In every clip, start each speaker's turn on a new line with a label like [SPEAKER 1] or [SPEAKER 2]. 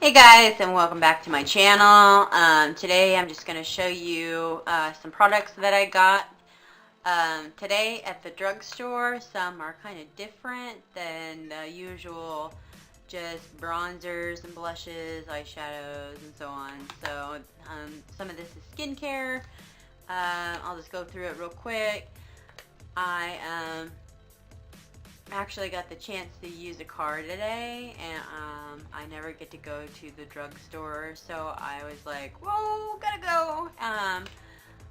[SPEAKER 1] Hey guys, and welcome back to my channel. Today I'm just going to show you some products that I got today at the drugstore. Some are kind of different than the usual, just bronzers and blushes, eyeshadows, and so on. So some of this is skincare. I'll just go through it real quick. I actually got the chance to use a car today, and I never get to go to the drugstore, so I was like, whoa, gotta go.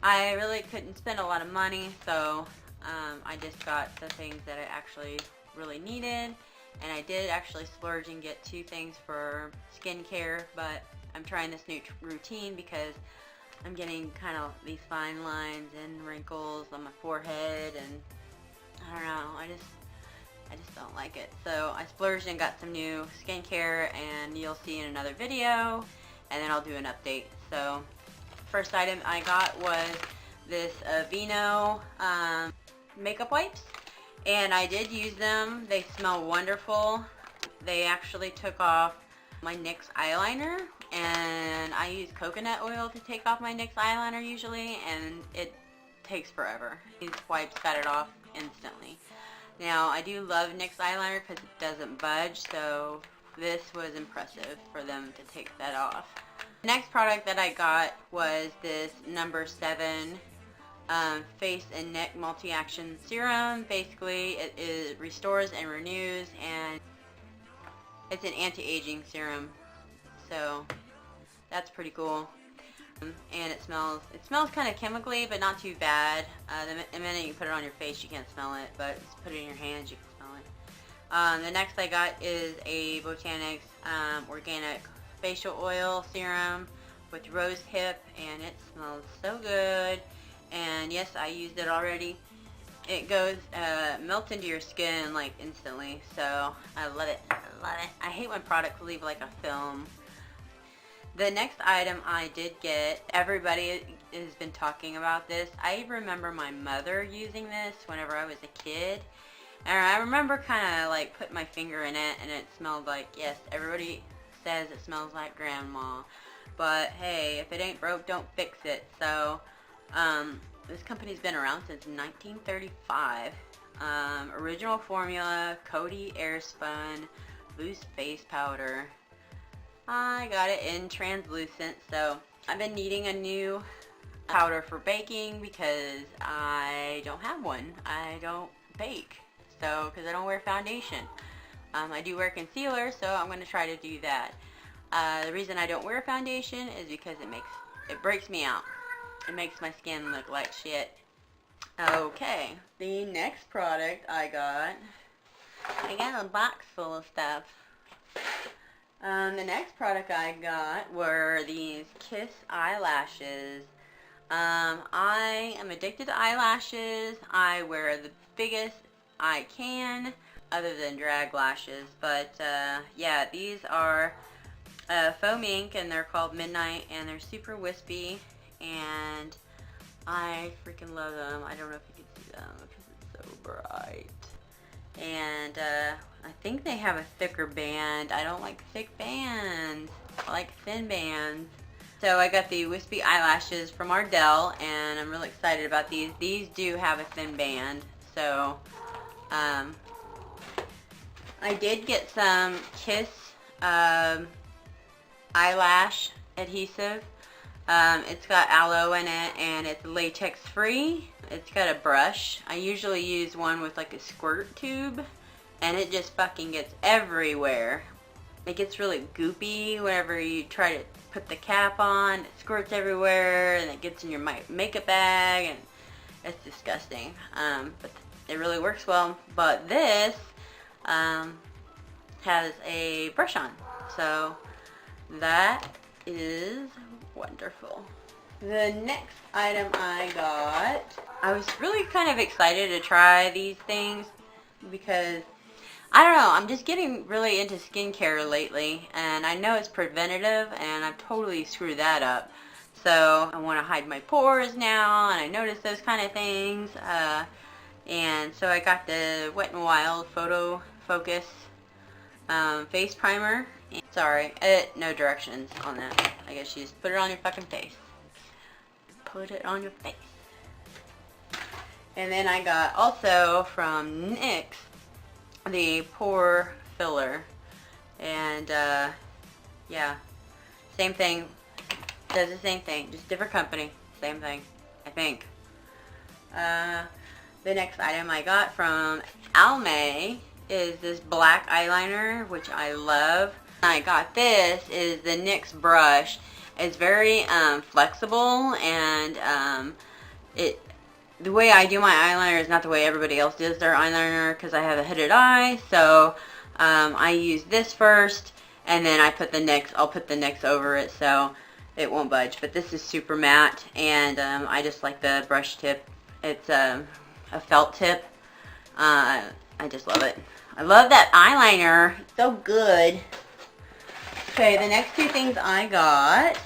[SPEAKER 1] I really couldn't spend a lot of money, so I just got the things that I actually really needed, and I did actually splurge and get two things for skincare, but I'm trying this new routine because I'm getting kind of these fine lines and wrinkles on my forehead, and I don't know, I just don't like it. So I splurged and got some new skincare, and you'll see in another video, and then I'll do an update. So first item I got was this Aveeno makeup wipes, and I did use them. They smell wonderful. They actually took off my NYX eyeliner, and I use coconut oil to take off my NYX eyeliner usually, and it takes forever. These wipes got it off instantly. Now, I do love NYX eyeliner because it doesn't budge, so this was impressive for them to take that off. The next product that I got was this number 7 face and neck multi-action serum. Basically, it restores and renews, and it's an anti-aging serum, so that's pretty cool. And it smells kind of chemically, but not too bad. The minute you put it on your face, you can't smell it, but just put it in your hands, you can smell it. The next I got is a Botanics organic facial oil serum with rose hip, and it smells so good. And yes, I used it already. It goes melts into your skin like instantly, so I love it. I love it. I hate when products leave like a film. The next item I did get, everybody has been talking about this. I remember my mother using this whenever I was a kid. And I remember kind of like putting my finger in it, and it smelled like, yes, everybody says it smells like grandma. But hey, if it ain't broke, don't fix it. So this company's been around since 1935. Original formula, Coty Airspun Loose Face Powder. I got it in translucent, so I've been needing a new powder for baking because I don't have one. I don't bake, so because I don't wear foundation. I do wear concealer, so I'm going to try to do that. The reason I don't wear foundation is because it breaks me out. It makes my skin look like shit. Okay, the next product I got a box full of stuff. The next product I got were these Kiss eyelashes. I am addicted to eyelashes. I wear the biggest I can, other than drag lashes. But yeah, these are foam ink, and they're called Midnight, and they're super wispy, and I freaking love them. I don't know if you can see them because it's so bright. And I think they have a thicker band. I don't like thick bands. I like thin bands. So I got the wispy eyelashes from m.o.g.l.e, and I'm really excited about these. These do have a thin band. So I did get some Kiss eyelash adhesive. It's got aloe in it, and it's latex free. It's got a brush. I usually use one with like a squirt tube, and it just fucking gets everywhere. It gets really goopy whenever you try to put the cap on. It squirts everywhere, and it gets in your makeup bag, and it's disgusting. But it really works well. But this has a brush on, so that is wonderful. The next item I got, I was really kind of excited to try these things because I don't know, I'm just getting really into skincare lately, and I know it's preventative, and I've totally screwed that up. So I want to hide my pores now, and I notice those kind of things. And so I got the Wet n Wild Photo Focus face primer. Sorry, no directions on that. I guess you just put it on your fucking face. Put it on your face. And then I got also from n.e.l.e.s.l.i.e the pore filler. And yeah, same thing. Does the same thing, just different company. Same thing, I think. The next item I got from l.e.s.l.i.e is this black eyeliner, which I love. I got this is the NYX brush. It's very flexible, and the way I do my eyeliner is not the way everybody else does their eyeliner, because I have a hooded eye. So I use this first, and then I'll put the NYX over it so it won't budge. But this is super matte, and I just like the brush tip. It's a felt tip. I just love it. I love that eyeliner. It's so good. Okay, the next two things I got.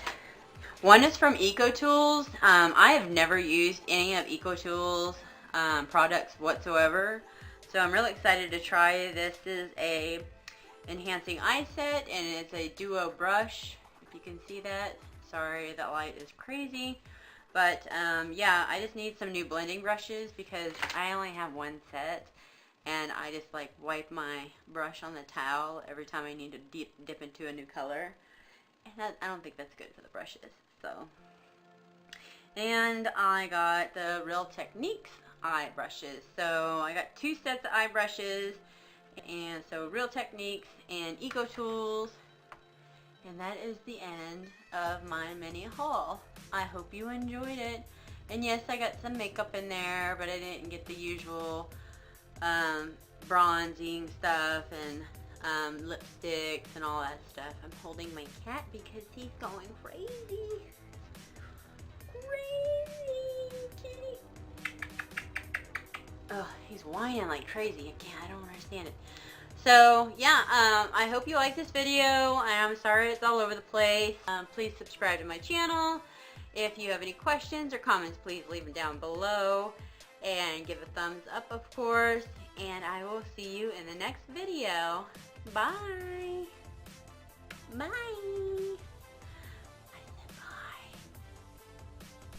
[SPEAKER 1] One is from EcoTools. I have never used any of EcoTools products whatsoever, so I'm really excited to try. This is a enhancing eye set, and it's a duo brush. If you can see that. Sorry, that light is crazy. But yeah, I just need some new blending brushes because I only have one set, and I just like wipe my brush on the towel every time I need to dip into a new color, and I don't think that's good for the brushes. So, and I got the Real Techniques eye brushes. So I got two sets of eye brushes, and so Real Techniques and EcoTools. And that is the end of my mini haul. I hope you enjoyed it. And yes, I got some makeup in there, but I didn't get the usual bronzing stuff and lipsticks and all that stuff. I'm holding my cat because he's going crazy. Kitty. Oh, he's whining like crazy. I don't understand it. So yeah, I hope you like this video, and I'm sorry it's all over the place. Please subscribe to my channel. If you have any questions or comments, please leave them down below, and give a thumbs up, of course, and I will see you in the next video. Bye. Bye.